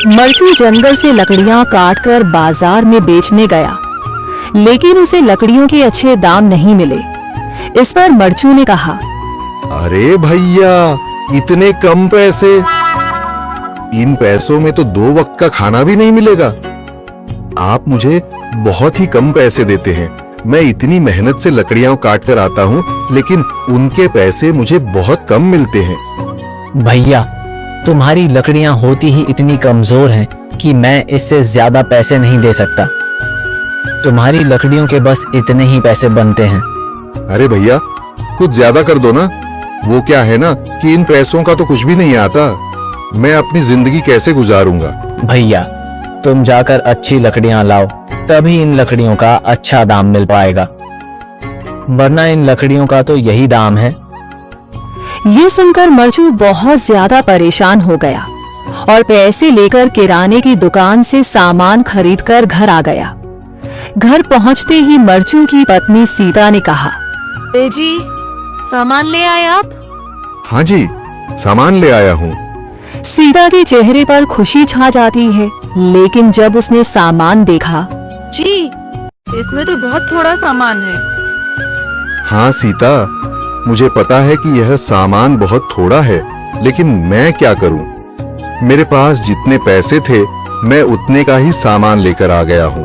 मरचू जंगल से लकड़ियां काटकर बाजार में बेचने गया, लेकिन उसे लकड़ियों के अच्छे दाम नहीं मिले। इस पर मरचू ने कहा, अरे भैया, इतने कम पैसे, इन पैसों में तो 2 वक्त का खाना भी नहीं मिलेगा। आप मुझे बहुत ही कम पैसे देते हैं। मैं इतनी मेहनत से लकड़ियां काट कर आता हूँ, लेकिन उनके पैसे मुझे बहुत कम मिलते हैं। भैया, तुम्हारी लकड़ियां होती ही इतनी कमजोर हैं कि मैं इससे ज्यादा पैसे नहीं दे सकता। तुम्हारी लकड़ियों के बस इतने ही पैसे बनते हैं। अरे भैया, कुछ ज्यादा कर दो ना। वो क्या है ना कि इन पैसों का तो कुछ भी नहीं आता। मैं अपनी जिंदगी कैसे गुजारूंगा। भैया, तुम जाकर अच्छी लकड़ियां लाओ, तभी इन लकड़ियों का अच्छा दाम मिल पाएगा, वरना इन लकड़ियों का तो यही दाम है। ये सुनकर मरचू बहुत ज्यादा परेशान हो गया और पैसे लेकर किराने की दुकान से सामान खरीदकर घर आ गया। घर पहुंचते ही मरचू की पत्नी सीता ने कहा, जी, सामान ले आए आप? हाँ जी, सामान ले आया हूँ। सीता के चेहरे पर खुशी छा जाती है, लेकिन जब उसने सामान देखा, जी, इसमें तो बहुत थोड़ा सामान है। हाँ सीता, मुझे पता है कि यह सामान बहुत थोड़ा है, लेकिन मैं क्या करूं? मेरे पास जितने पैसे थे, मैं उतने का ही सामान लेकर आ गया हूँ।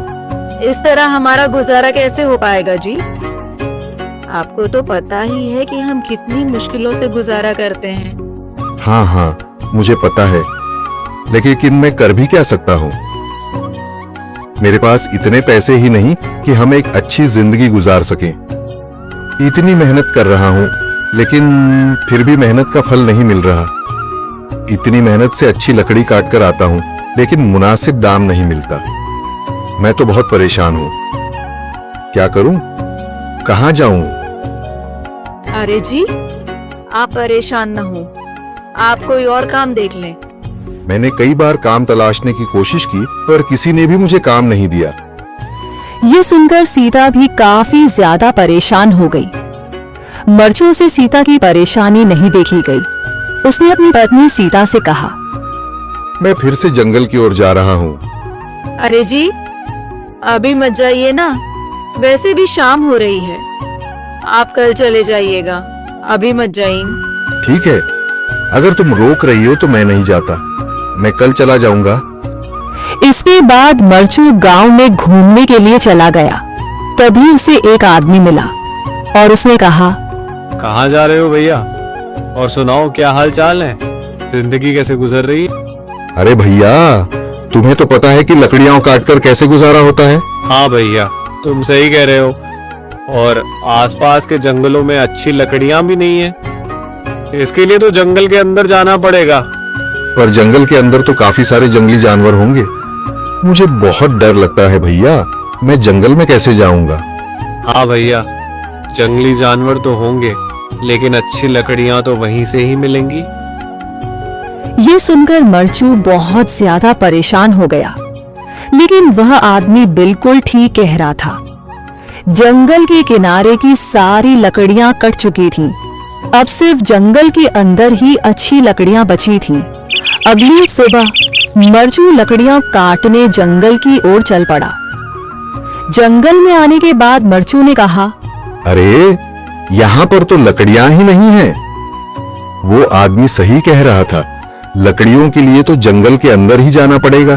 इस तरह हमारा गुजारा कैसे हो पाएगा जी? आपको तो पता ही है कि हम कितनी मुश्किलों से गुजारा करते हैं। हाँ हाँ, मुझे पता है, लेकिन मैं कर भी क्या सकता हूँ? मेरे पास इतने पैसे ही नहीं कि हम एक अच्छी जिंदगी गुजार सकें। इतनी मेहनत कर रहा हूँ, लेकिन फिर भी मेहनत का फल नहीं मिल रहा। इतनी मेहनत से अच्छी लकड़ी काट कर आता हूँ, लेकिन मुनासिब दाम नहीं मिलता। मैं तो बहुत परेशान हूँ। क्या करूँ? कहाँ जाऊँ? अरे जी, आप परेशान न हो, आप कोई और काम देख लें। मैंने कई बार काम तलाशने की कोशिश की, पर किसी ने भी मुझे काम नहीं दिया। ये सुनकर सीता भी काफी ज्यादा परेशान हो गई। मरचू से सीता की परेशानी नहीं देखी गई। उसने अपनी पत्नी सीता से कहा, मैं फिर से जंगल की ओर जा रहा हूँ। अरे जी, अभी मत जाइए ना, वैसे भी शाम हो रही है। आप कल चले जाइएगा, अभी मत जाइए। ठीक है, अगर तुम रोक रही हो तो मैं नहीं जाता। मैं कल चला जाऊंगा। इसके बाद मरचू गांव में घूमने के लिए चला गया। तभी उसे एक आदमी मिला और उसने कहा, कहाँ जा रहे हो भैया? और सुनाओ, क्या हाल चाल है? जिंदगी कैसे गुजर रही है? अरे भैया, तुम्हें तो पता है कि लकड़ियां काटकर कैसे गुजारा होता है। हाँ भैया, तुम सही कह रहे हो। और आसपास के जंगलों में अच्छी लकड़ियां भी नहीं है। इसके लिए तो जंगल के अंदर जाना पड़ेगा। पर जंगल के अंदर तो काफी सारे जंगली जानवर होंगे। मुझे बहुत डर लगता है भैया, मैं जंगल में कैसे जाऊंगा? हाँ भैया, जंगली जानवर तो होंगे, लेकिन अच्छी लकड़ियां तो वहीं से ही मिलेंगी। ये सुनकर मरचू बहुत ज्यादा परेशान हो गया, लेकिन वह आदमी बिल्कुल ठीक कह रहा था। जंगल के किनारे की सारी लकड़ियां कट चुकी थीं। अब सिर्फ जंगल के अंदर ही अच्छी लकड़ियां बची थीं। अगली सुबह मरचू लकड़ियां काटने जंगल की ओर चल पड़ा। जंगल में आने के बाद मरचू ने कहा, अरे, यहाँ पर तो लकड़ियां ही नहीं हैं। वो आदमी सही कह रहा था, लकड़ियों के लिए तो जंगल के अंदर ही जाना पड़ेगा।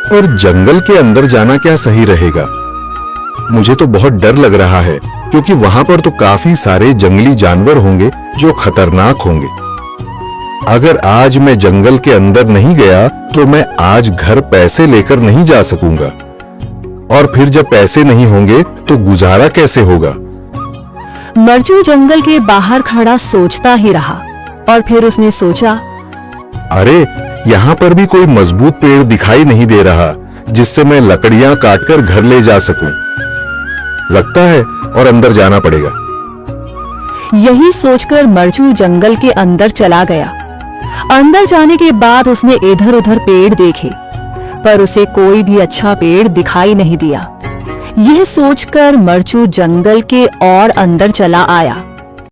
और जंगल के अंदर जाना क्या सही रहेगा? मुझे तो बहुत डर लग रहा है, क्योंकि वहां पर तो काफी सारे जंगली जानवर होंगे जो खतरनाक होंगे। अगर आज मैं जंगल के अंदर नहीं गया तो मैं आज घर पैसे लेकर नहीं जा सकूंगा, और फिर जब पैसे नहीं होंगे तो गुजारा कैसे होगा? मरचू जंगल के बाहर खड़ा सोचता ही रहा और फिर उसने सोचा, अरे, यहाँ पर भी कोई मजबूत पेड़ दिखाई नहीं दे रहा जिससे मैं लकड़ियां काटकर घर ले जा सकूं। लगता है और अंदर जाना पड़ेगा। यही सोचकर मरचू जंगल के अंदर चला गया। अंदर जाने के बाद उसने इधर उधर पेड़ देखे, पर उसे कोई भी अच्छा पेड़ दिखाई नहीं दिया। यह सोचकर मरचू जंगल के और अंदर चला आया।